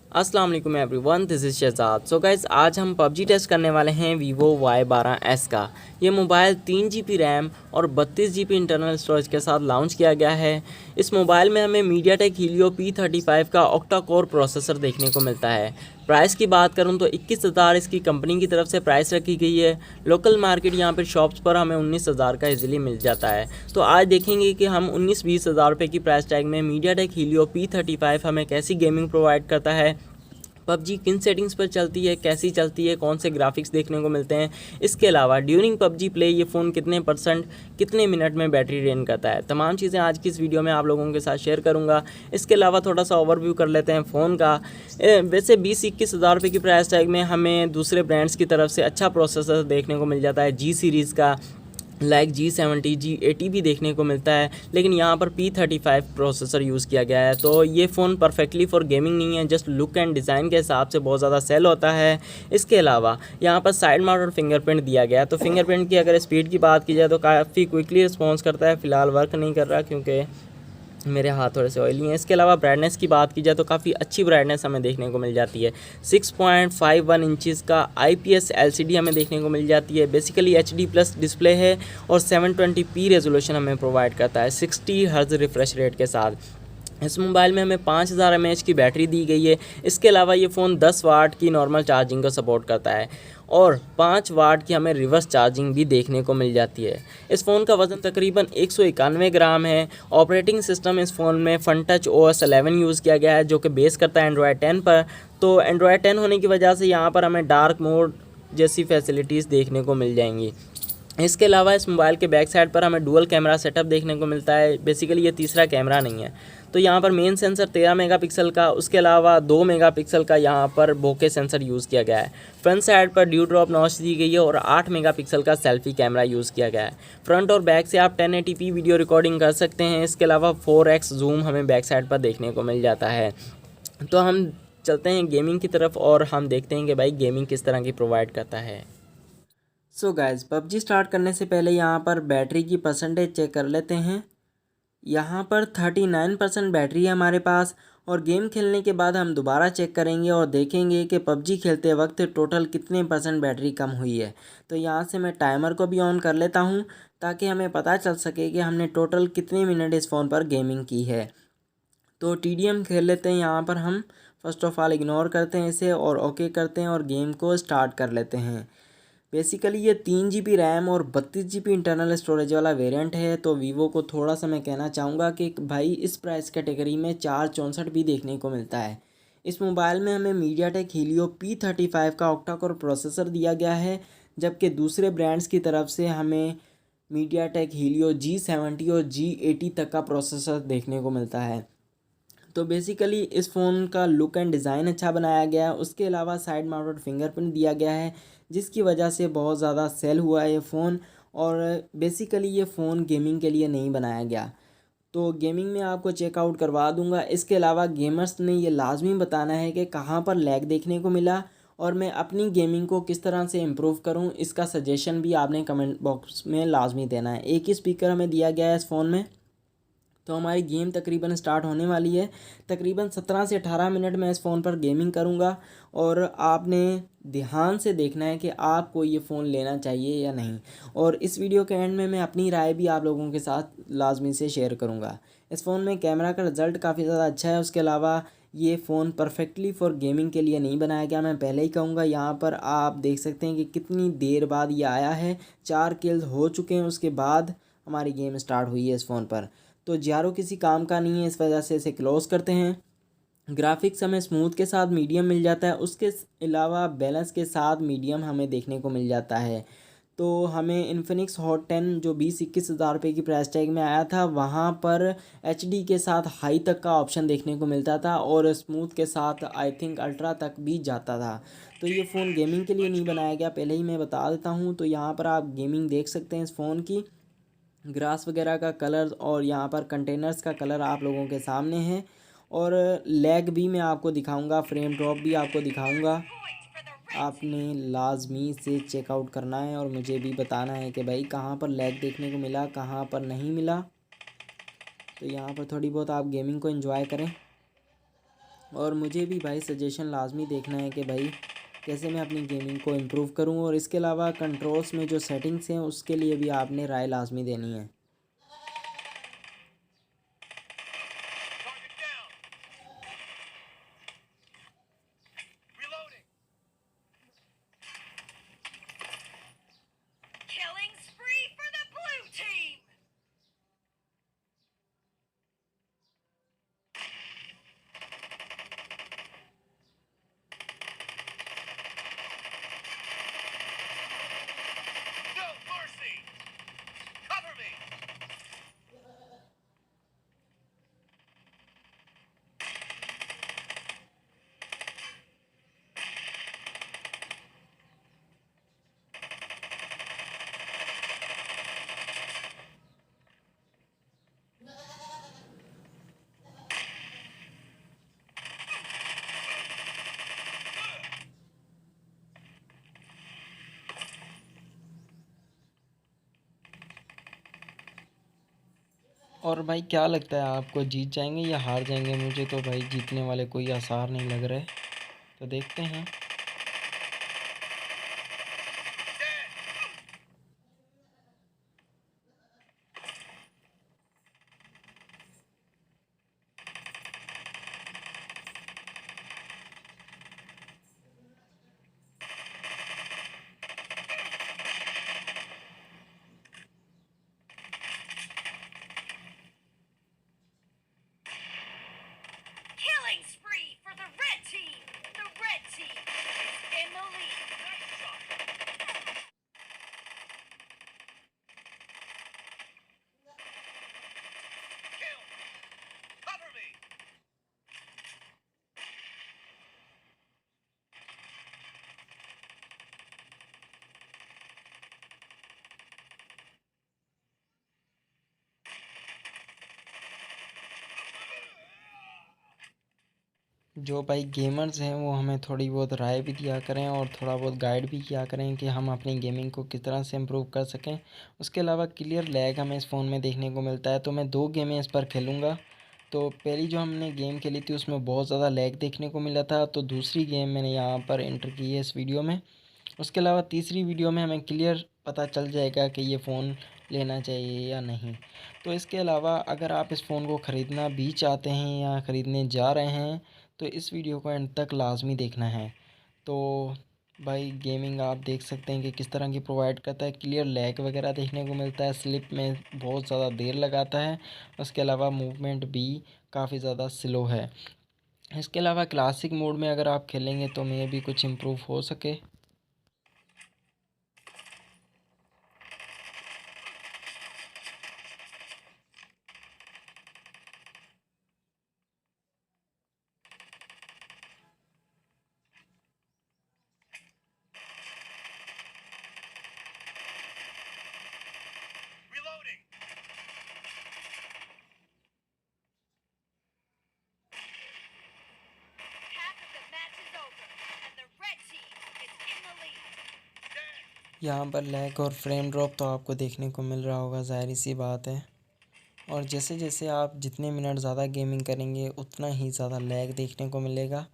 अस्सलाम वालेकुम everyone, this is Shahzad. So guys, आज हम पबजी टेस्ट करने वाले हैं वीवो Y12s का। ये मोबाइल 3 GB रैम और 32 GB इंटरनल स्टोरेज के साथ लॉन्च किया गया है। इस मोबाइल में हमें मीडियाटेक हीलियो P35 का ऑक्टा कोर प्रोसेसर देखने को मिलता है। प्राइस की बात करूं तो 21,000 इसकी कंपनी की तरफ से प्राइस रखी गई है। लोकल मार्केट यहाँ पर शॉप्स पर हमें 19,000 का इजीली मिल जाता है। तो आज देखेंगे कि हम 19-20 हज़ार रुपये की प्राइस टैग में मीडियाटेक हीलियो P35 हमें कैसी गेमिंग प्रोवाइड करता है, पबजी किन सेटिंग्स पर चलती है, कैसी चलती है, कौन से ग्राफिक्स देखने को मिलते हैं। इसके अलावा ड्यूरिंग पबजी प्ले ये फ़ोन कितने % कितने मिनट में बैटरी ड्रेन करता है, तमाम चीज़ें आज की इस वीडियो में आप लोगों के साथ शेयर करूंगा। इसके अलावा थोड़ा सा ओवरव्यू कर लेते हैं फ़ोन का। वैसे 20-21 हज़ार रुपये की प्राइस टैग में हमें दूसरे ब्रांड्स की तरफ से अच्छा प्रोसेसर देखने को मिल जाता है। जी सीरीज़ का लाइक G70 G80 भी देखने को मिलता है, लेकिन यहाँ पर P35 प्रोसेसर यूज़ किया गया है। तो ये फ़ोन परफेक्टली फॉर गेमिंग नहीं है, जस्ट लुक एंड डिज़ाइन के हिसाब से बहुत ज़्यादा सेल होता है। इसके अलावा यहाँ पर साइड माउंटेड फिंगरप्रिंट दिया गया है। तो फिंगरप्रिंट की अगर स्पीड की बात की जाए तो काफ़ी क्विकली रिस्पॉन्स करता है। फ़िलहाल वर्क नहीं कर रहा क्योंकि मेरे हाथ थोड़े से ऑयली हैं। इसके अलावा ब्राइटनेस की बात की जाए तो काफ़ी अच्छी ब्राइटनेस हमें देखने को मिल जाती है। 6.51 इंचज़ का IPS LCD हमें देखने को मिल जाती है। बेसिकली HD+ डिस्प्ले है और 720p रेजोल्यूशन हमें प्रोवाइड करता है 60 हर्ट्ज रिफ्रेश रेट के साथ। इस मोबाइल में हमें 5000 mAh की बैटरी दी गई है। इसके अलावा ये फ़ोन 10 वाट की नॉर्मल चार्जिंग को सपोर्ट करता है और 5 वाट की हमें रिवर्स चार्जिंग भी देखने को मिल जाती है। इस फ़ोन का वज़न तकरीबन 191 ग्राम है। ऑपरेटिंग सिस्टम इस फ़ोन में FunTouch OS 11 यूज़ किया गया है, जो कि बेस करता है एंड्रॉयड 10 पर। तो एंड्रॉयड 10 होने की वजह से यहाँ पर हमें डार्क मोड जैसी फैसिलिटीज़ देखने को मिल जाएंगी। इसके अलावा इस मोबाइल के बैक साइड पर हमें डुअल कैमरा सेटअप देखने को मिलता है। बेसिकली ये तीसरा कैमरा नहीं है। तो यहाँ पर मेन सेंसर 13 मेगापिक्सल का, उसके अलावा 2 मेगापिक्सल का यहाँ पर बोके सेंसर यूज़ किया गया है। फ्रंट साइड पर ड्यू ड्रॉप नॉच दी गई है और 8 मेगापिक्सल का सेल्फी कैमरा यूज़ किया गया है। फ्रंट और बैक से आप 1080p वीडियो रिकॉर्डिंग कर सकते हैं। इसके अलावा 4x जूम हमें बैक साइड पर देखने को मिल जाता है। तो हम चलते हैं गेमिंग की तरफ और हम देखते हैं कि भाई गेमिंग किस तरह की प्रोवाइड करता है। सो गाइज, पबजी स्टार्ट करने से पहले यहाँ पर बैटरी की परसेंटेज चेक कर लेते हैं। यहाँ पर 39% बैटरी है हमारे पास और गेम खेलने के बाद हम दोबारा चेक करेंगे और देखेंगे कि पबजी खेलते वक्त टोटल कितने % बैटरी कम हुई है। तो यहाँ से मैं टाइमर को भी ऑन कर लेता हूँ ताकि हमें पता चल सके कि हमने टोटल कितने मिनट इस फ़ोन पर गेमिंग की है। तो TDM खेल लेते हैं। यहाँ पर हम फर्स्ट ऑफ ऑल इग्नोर करते हैं इसे और ओके करते हैं और गेम को स्टार्ट कर लेते हैं। बेसिकली ये 3 GB रैम और 32 GB इंटरनल स्टोरेज वाला वेरिएंट है। तो वीवो को थोड़ा सा मैं कहना चाहूँगा कि भाई इस प्राइस कैटेगरी में 464 भी देखने को मिलता है। इस मोबाइल में हमें मीडियाटेक हीलियो P35 का ऑक्टा कोर प्रोसेसर दिया गया है, जबकि दूसरे ब्रांड्स की तरफ से हमें मीडियाटेक हीलियो G70 और G80 तक का प्रोसेसर देखने को मिलता है। तो बेसिकली इस फ़ोन का लुक एंड डिज़ाइन अच्छा बनाया गया है। उसके अलावा साइड माउंटेड फिंगरप्रिंट दिया गया है, जिसकी वजह से बहुत ज़्यादा सेल हुआ है ये फ़ोन। और बेसिकली ये फ़ोन गेमिंग के लिए नहीं बनाया गया। तो गेमिंग में आपको चेकआउट करवा दूंगा। इसके अलावा गेमर्स ने ये लाजमी बताना है कि कहाँ पर लैग देखने को मिला और मैं अपनी गेमिंग को किस तरह से इम्प्रूव करूँ, इसका सजेशन भी आपने कमेंट बॉक्स में लाजमी देना है। एक ही स्पीकर हमें दिया गया है इस फ़ोन में। तो हमारी गेम तकरीबन स्टार्ट होने वाली है। तकरीबन 17 से 18 मिनट मैं इस फ़ोन पर गेमिंग करूंगा और आपने ध्यान से देखना है कि आपको ये फ़ोन लेना चाहिए या नहीं। और इस वीडियो के एंड में मैं अपनी राय भी आप लोगों के साथ लाजमी से शेयर करूंगा। इस फ़ोन में कैमरा का रिज़ल्ट काफ़ी ज़्यादा अच्छा है। उसके अलावा ये फ़ोन परफेक्टली फॉर गेमिंग के लिए नहीं बनाया गया, मैं पहले ही कहूँगा। यहाँ पर आप देख सकते हैं कि कितनी देर बाद ये आया है। 4 किल्स हो चुके हैं, उसके बाद हमारी गेम स्टार्ट हुई है इस फ़ोन पर। तो JRO किसी काम का नहीं है, इस वजह से इसे क्लोज़ करते हैं। ग्राफिक्स हमें स्मूथ के साथ मीडियम मिल जाता है। उसके अलावा बैलेंस के साथ मीडियम हमें देखने को मिल जाता है। तो हमें इन्फिनिक्स हॉट 10 जो 20-21 हज़ार रुपये की प्राइस टैग में आया था, वहाँ पर HD के साथ हाई तक का ऑप्शन देखने को मिलता था और स्मूथ के साथ आई थिंक अल्ट्रा तक भी जाता था। तो ये फ़ोन गेमिंग के लिए नहीं बनाया गया, पहले ही मैं बता देता हूँ। तो यहाँ पर आप गेमिंग देख सकते हैं इस फ़ोन की। ग्रास वगैरह का कलर और यहाँ पर कंटेनर्स का कलर आप लोगों के सामने है। और लैग भी मैं आपको दिखाऊंगा, फ्रेम ड्रॉप भी आपको दिखाऊंगा। आपने लाजमी से चेकआउट करना है और मुझे भी बताना है कि भाई कहाँ पर लैग देखने को मिला, कहाँ पर नहीं मिला। तो यहाँ पर थोड़ी बहुत आप गेमिंग को एंजॉय करें। और मुझे भी भाई सजेशन लाजमी देखना है कि भाई कैसे मैं अपनी गेमिंग को इम्प्रूव करूं, और इसके अलावा कंट्रोल्स में जो सेटिंग्स हैं उसके लिए भी आपने राय लाजमी देनी है। Killing spree for the blue team! No mercy! Cover me! और भाई क्या लगता है आपको, जीत जाएंगे या हार जाएंगे? मुझे तो भाई जीतने वाले कोई आसार नहीं लग रहे, तो देखते हैं। Killing spree for the red team! The red team is in the lead! Nice shot! Kill! Cover me! जो भाई गेमर्स हैं वो हमें थोड़ी बहुत राय भी दिया करें और थोड़ा बहुत गाइड भी किया करें कि हम अपनी गेमिंग को किस तरह से इम्प्रूव कर सकें। उसके अलावा क्लियर लैग हमें इस फ़ोन में देखने को मिलता है, तो मैं 2 गेमें इस पर खेलूँगा। तो पहली जो हमने गेम खेली थी उसमें बहुत ज़्यादा लैग देखने को मिला था, तो दूसरी गेम मैंने यहाँ पर एंटर की है इस वीडियो में। उसके अलावा तीसरी वीडियो में हमें क्लियर पता चल जाएगा कि ये फ़ोन लेना चाहिए या नहीं। तो इसके अलावा अगर आप इस फ़ोन को ख़रीदना भी चाहते हैं या ख़रीदने जा रहे हैं तो इस वीडियो को एंड तक लाजमी देखना है। तो भाई गेमिंग आप देख सकते हैं कि किस तरह की प्रोवाइड करता है, क्लियर लैग वगैरह देखने को मिलता है, स्लिप में बहुत ज़्यादा देर लगाता है। उसके अलावा मूवमेंट भी काफ़ी ज़्यादा स्लो है। इसके अलावा क्लासिक मोड में अगर आप खेलेंगे तो मे भी कुछ इम्प्रूव हो सके। Reloading! Half of the match is over, and the red team is in the lead. यहाँ पर लैग और फ्रेम ड्रॉप तो आपको देखने को मिल रहा होगा, ज़ाहिर सी बात है। और जैसे जैसे आप जितने मिनट ज़्यादा गेमिंग करेंगे उतना ही ज़्यादा लैग देखने को मिलेगा।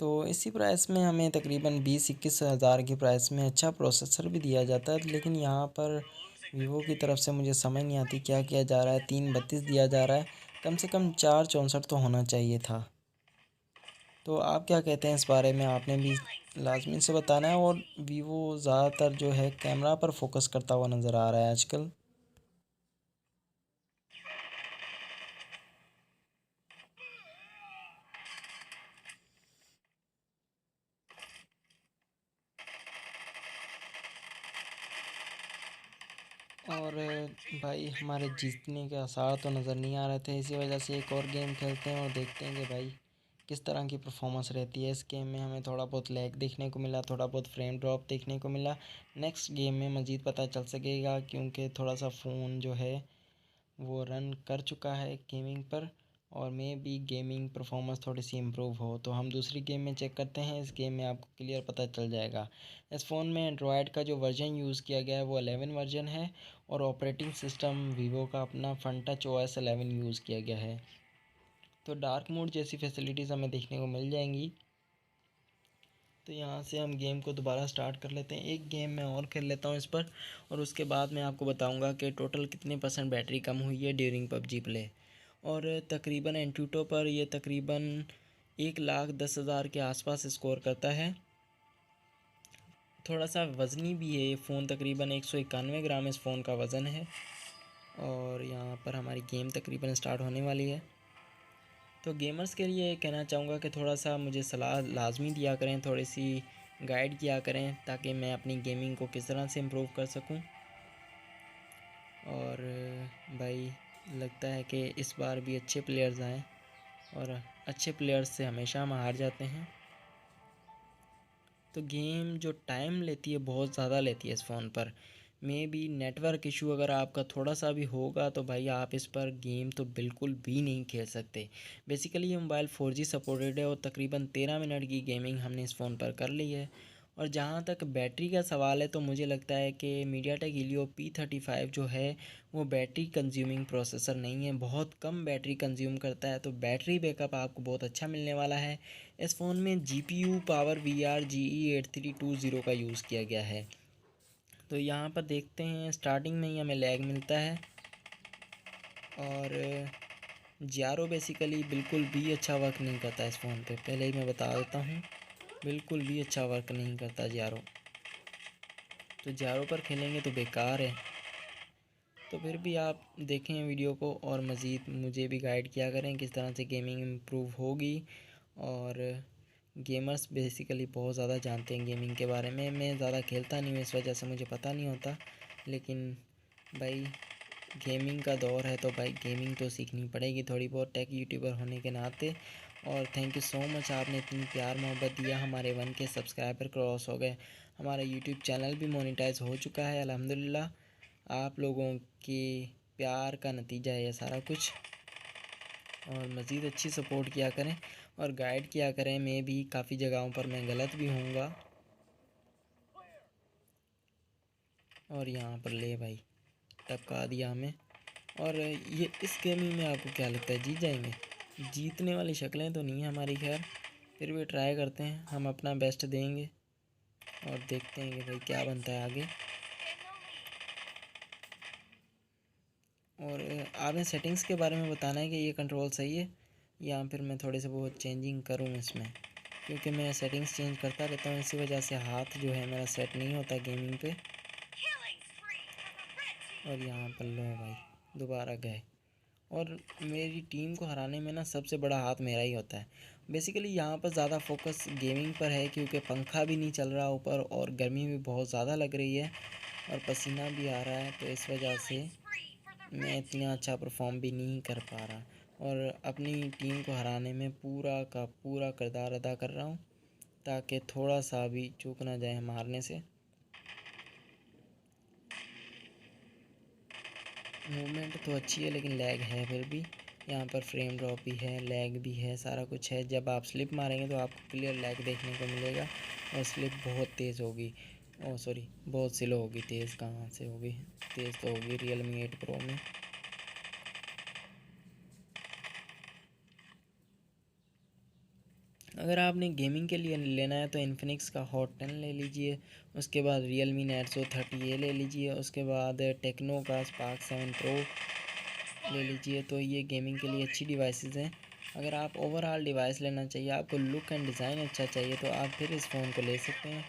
तो इसी प्राइस में हमें तकरीबन 20-21 हज़ार की प्राइस में अच्छा प्रोसेसर भी दिया जाता है, लेकिन यहाँ पर वीवो की तरफ से मुझे समझ नहीं आती क्या किया जा रहा है। 332 दिया जा रहा है, कम से कम 464 तो होना चाहिए था। तो आप क्या कहते हैं इस बारे में? आपने भी लाजमी से बताना है। और वीवो ज़्यादातर जो है कैमरा पर फोकस करता हुआ नज़र आ रहा है आजकल। और भाई हमारे जीतने के आसार तो नज़र नहीं आ रहे थे, इसी वजह से एक और गेम खेलते हैं और देखते हैं कि भाई किस तरह की परफॉर्मेंस रहती है। इस गेम में हमें थोड़ा बहुत लैग देखने को मिला, थोड़ा बहुत फ्रेम ड्रॉप देखने को मिला। नेक्स्ट गेम में मज़ीद पता चल सकेगा, क्योंकि थोड़ा सा फ़ोन जो है वो रन कर चुका है गेमिंग पर, और मे भी गेमिंग परफॉर्मेंस थोड़ी सी इम्प्रूव हो। तो हम दूसरी गेम में चेक करते हैं, इस गेम में आपको क्लियर पता चल जाएगा। इस फ़ोन में एंड्रॉयड का जो वर्जन यूज़ किया गया है वो 11 वर्जन है, और ऑपरेटिंग सिस्टम वीवो का अपना फन टच OS 11 यूज़ किया गया है। तो डार्क मोड जैसी फैसिलिटीज़ हमें देखने को मिल जाएंगी। तो यहाँ से हम गेम को दोबारा स्टार्ट कर लेते हैं। एक गेम मैं और खेल लेता हूँ इस पर, और उसके बाद मैं आपको बताऊँगा कि टोटल कितने % बैटरी कम हुई है ड्यूरिंग पबजी प्ले। और तकरीबन एंट्यूटो पर ये तकरीबन 1,10,000 के आसपास स्कोर करता है। थोड़ा सा वज़नी भी है ये फ़ोन, तकरीबन 191 ग्राम इस फ़ोन का वज़न है। और यहाँ पर हमारी गेम तकरीबन स्टार्ट होने वाली है। तो गेमर्स के लिए कहना चाहूँगा कि थोड़ा सा मुझे सलाह लाजमी दिया करें, थोड़ी सी गाइड किया करें, ताकि मैं अपनी गेमिंग को किस तरह से इम्प्रूव कर सकूं। और भाई लगता है कि इस बार भी अच्छे प्लेयर्स आएँ, और अच्छे प्लेयर्स से हमेशा हम हार जाते हैं। तो गेम जो टाइम लेती है बहुत ज़्यादा लेती है इस फ़ोन पर। मे बी नेटवर्क इशू अगर आपका थोड़ा सा भी होगा तो भाई आप इस पर गेम तो बिल्कुल भी नहीं खेल सकते। बेसिकली ये मोबाइल 4G सपोर्टेड है, और तकरीबन 13 मिनट की गेमिंग हमने इस फ़ोन पर कर ली है। और जहाँ तक बैटरी का सवाल है तो मुझे लगता है कि मीडियाटेक हीलियो P35 जो है वो बैटरी कंज्यूमिंग प्रोसेसर नहीं है, बहुत कम बैटरी कंज्यूम करता है। तो बैटरी बैकअप आपको बहुत अच्छा मिलने वाला है। इस फ़ोन में GPU पावर VR GE8320 का यूज़ किया गया है। तो यहाँ पर देखते हैं स्टार्टिंग में ही हमें लैग मिलता है, और जारो बेसिकली बिल्कुल भी अच्छा वर्क नहीं करता इस फ़ोन पे, पहले ही मैं बता देता हूँ, बिल्कुल भी अच्छा वर्क नहीं करता जारो। तो जारो पर खेलेंगे तो बेकार है। तो फिर भी आप देखें वीडियो को, और मज़ीद मुझे भी गाइड किया करें किस तरह से गेमिंग इम्प्रूव होगी। और गेमर्स बेसिकली बहुत ज़्यादा जानते हैं गेमिंग के बारे में, मैं ज़्यादा खेलता नहीं हूँ इस वजह से मुझे पता नहीं होता। लेकिन भाई गेमिंग का दौर है तो भाई गेमिंग तो सीखनी पड़ेगी थोड़ी बहुत, टेक यूट्यूबर होने के नाते। और थैंक यू सो मच, आपने इतनी प्यार मोहब्बत दिया। हमारे 1K सब्सक्राइबर क्रॉस हो गए, हमारा यूट्यूब चैनल भी मोनेटाइज हो चुका है अल्हम्दुलिल्लाह। आप लोगों के प्यार का नतीजा है ये सारा कुछ। और मज़ीद अच्छी सपोर्ट किया करें और गाइड किया करें। मैं भी काफ़ी जगहों पर मैं गलत भी होऊंगा। और यहाँ पर ले भाई टपका दिया हमें। और ये इस गेमिंग में आपको क्या लगता है जीत जाएंगे? जीतने वाली शक्लें तो नहीं है हमारी, खैर फिर भी ट्राई करते हैं, हम अपना बेस्ट देंगे और देखते हैं कि भाई क्या बनता है आगे। और आपने सेटिंग्स के बारे में बताना है कि ये कंट्रोल सही है या फिर मैं थोड़े से बहुत चेंजिंग करूँ इसमें, क्योंकि मैं सेटिंग्स चेंज करता रहता हूँ, इसी वजह से हाथ जो है मेरा सेट नहीं होता गेमिंग पे। और यहाँ पर लो भाई दोबारा गए, और मेरी टीम को हराने में ना सबसे बड़ा हाथ मेरा ही होता है। बेसिकली यहाँ पर ज़्यादा फोकस गेमिंग पर है, क्योंकि पंखा भी नहीं चल रहा ऊपर, और गर्मी भी बहुत ज़्यादा लग रही है, और पसीना भी आ रहा है। तो इस वजह से मैं इतना अच्छा परफॉर्म भी नहीं कर पा रहा, और अपनी टीम को हराने में पूरा का पूरा किरदार अदा कर रहा हूँ, ताकि थोड़ा सा भी चूक ना जाए हम हारने से। मूवमेंट तो अच्छी है लेकिन लैग है फिर भी। यहाँ पर फ्रेम ड्रॉप भी है, लैग भी है, सारा कुछ है। जब आप स्लिप मारेंगे तो आपको क्लियर लैग देखने को मिलेगा, और स्लिप बहुत तेज़ होगी, ओ सॉरी बहुत स्लो होगी। तेज़ कहाँ से होगी, तेज़ तो होगी Realme 8 Pro में। अगर आपने गेमिंग के लिए लेना है तो इन्फिनिक्स का हॉट 10 ले लीजिए, उसके बाद Realme Narzo 30 ले लीजिए, उसके बाद टेक्नो का Spark 7 Pro ले लीजिए। तो ये गेमिंग के लिए अच्छी डिवाइसेस हैं। अगर आप ओवरऑल डिवाइस लेना चाहिए, आपको लुक एंड डिज़ाइन अच्छा चाहिए, तो आप फिर इस फ़ोन को ले सकते हैं।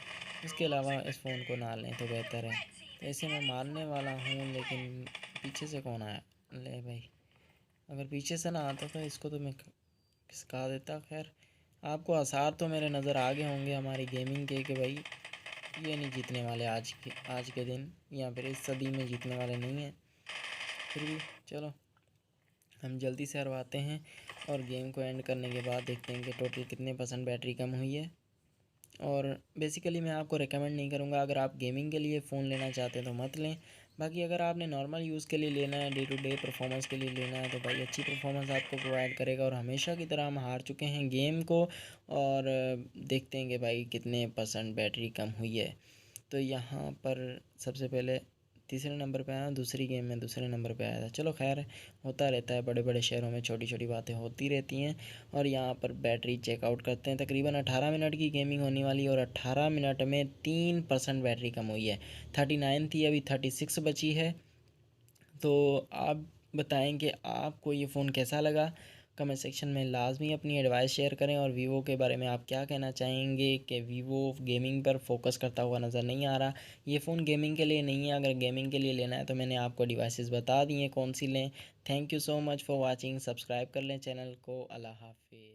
उसके अलावा इस फ़ोन को ना लें तो बेहतर है। तो इसे मैं मारने वाला हूँ, लेकिन पीछे से कौन आया? ले भाई, अगर पीछे से ना आता तो इसको तो मैं खिसका देता। खैर आपको आसार तो मेरे नज़र आ गए होंगे हमारी गेमिंग के, कि भाई ये नहीं जीतने वाले आज के दिन, या फिर इस सदी में जीतने वाले नहीं हैं। फिर भी चलो हम जल्दी से हरवाते हैं, और गेम को एंड करने के बाद देखते हैं कि टोटल कितने % बैटरी कम हुई है। और बेसिकली मैं आपको रेकमेंड नहीं करूँगा, अगर आप गेमिंग के लिए फ़ोन लेना चाहते हैं तो मत लें। बाकी अगर आपने नॉर्मल यूज़ के लिए लेना है, डे टू डे परफॉर्मेंस के लिए लेना है, तो भाई अच्छी परफॉर्मेंस आपको प्रोवाइड करेगा। और हमेशा की तरह हम हार चुके हैं गेम को, और देखते हैं कि भाई कितने % बैटरी कम हुई है। तो यहाँ पर सबसे पहले तीसरे नंबर पे आया, दूसरी गेम में दूसरे नंबर पे आया था। चलो खैर, होता रहता है, बड़े बड़े शहरों में छोटी छोटी बातें होती रहती हैं। और यहाँ पर बैटरी चेकआउट करते हैं। तकरीबन 18 मिनट की गेमिंग होने वाली है और 18 मिनट में 3% बैटरी कम हुई है। 39 थी, अभी 36 बची है। तो आप बताएं कि आपको ये फ़ोन कैसा लगा। कमेंट सेक्शन में लाजमी अपनी एडवाइस शेयर करें। और वीवो के बारे में आप क्या कहना चाहेंगे कि वीवो गेमिंग पर फोकस करता हुआ नज़र नहीं आ रहा। ये फ़ोन गेमिंग के लिए नहीं है। अगर गेमिंग के लिए लेना है तो मैंने आपको डिवाइसेस बता दी हैं कौन सी लें। Thank you so much for watching. Subscribe कर लें चैनल को। अल्लाह हाफिज़।